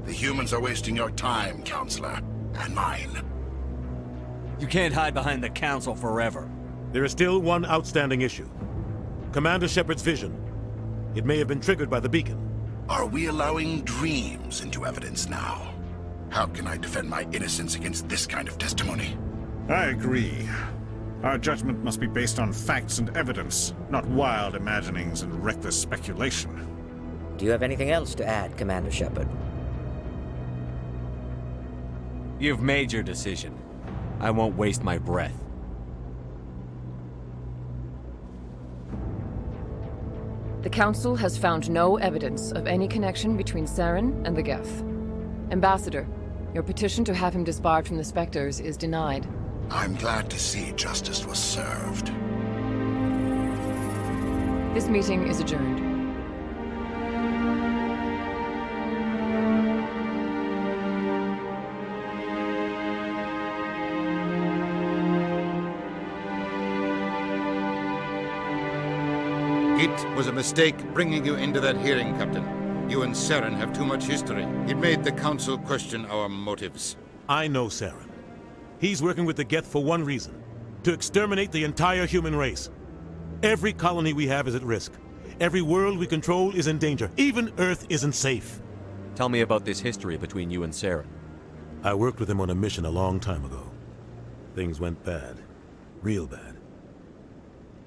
The humans are wasting your time, Counselor, and mine. You can't hide behind the Council forever. There is still one outstanding issue. Commander Shepard's vision. It may have been triggered by the beacon. Are we allowing dreams into evidence now? How can I defend my innocence against this kind of testimony? I agree. Our judgment must be based on facts and evidence, not wild imaginings and reckless speculation. Do you have anything else to add, Commander Shepard? You've made your decision. I won't waste my breath. The Council has found no evidence of any connection between Saren and the Geth. Ambassador, your petition to have him disbarred from the Spectres is denied. I'm glad to see justice was served. This meeting is adjourned. It was a mistake bringing you into that hearing, Captain. You and Saren have too much history. It made the Council question our motives. I know Saren. He's working with the Geth for one reason. To exterminate the entire human race. Every colony we have is at risk. Every world we control is in danger. Even Earth isn't safe. Tell me about this history between you and Saren. I worked with him on a mission a long time ago. Things went bad. Real bad.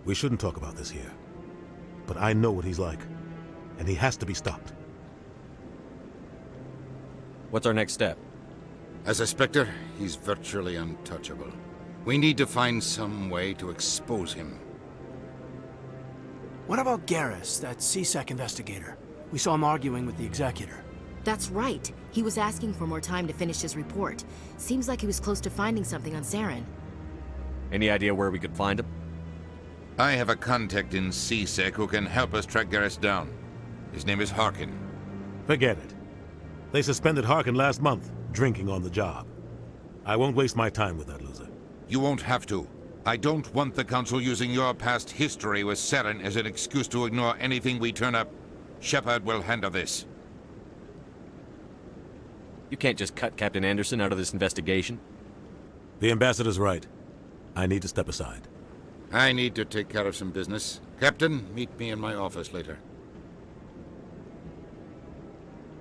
We shouldn't talk about this here. but I know what he's like, and he has to be stopped. What's our next step? As a Spectre, he's virtually untouchable. We need to find some way to expose him. What about Garrus, that CSEC investigator? We saw him arguing with the Executor. That's right. He was asking for more time to finish his report. Seems like he was close to finding something on Saren. Any idea where we could find him? I have a contact in CSEC who can help us track Garrus down. His name is Harkin. Forget it. They suspended Harkin last month, drinking on the job. I won't waste my time with that loser. You won't have to. I don't want the Council using your past history with Saren as an excuse to ignore anything we turn up. Shepard will handle this. You can't just cut Captain Anderson out of this investigation. The Ambassador's right. I need to step aside. I need to take care of some business. Captain, meet me in my office later.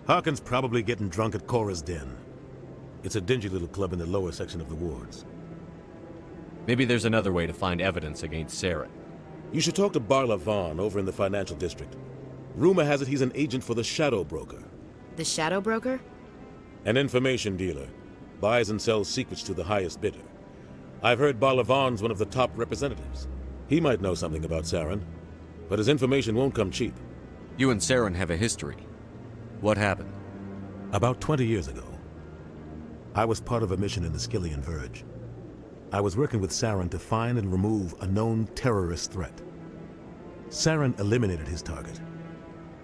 Harkin's probably getting drunk at Cora's Den. It's a dingy little club in the lower section of the wards. Maybe there's another way to find evidence against Saren. You should talk to Barla Vaughn over in the financial district. Rumor has it he's an agent for the Shadow Broker. The Shadow Broker? An information dealer. Buys and sells secrets to the highest bidder. I've heard Barla Vaughn's one of the top representatives. He might know something about Saren, but his information won't come cheap. You and Saren have a history. What happened? About 20 years ago, I was part of a mission in the Skillian Verge. I was working with Saren to find and remove a known terrorist threat. Saren eliminated his target,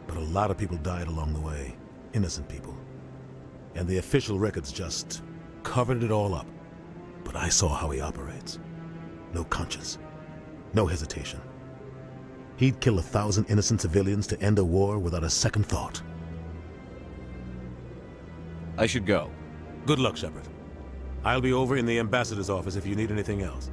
but a lot of people died along the way, innocent people. And the official records just covered it all up. But I saw how he operates. No conscience, no hesitation. He'd kill 1,000 innocent civilians to end a war without a second thought. I should go. Good luck, Shepard. I'll be over in the Ambassador's office if you need anything else.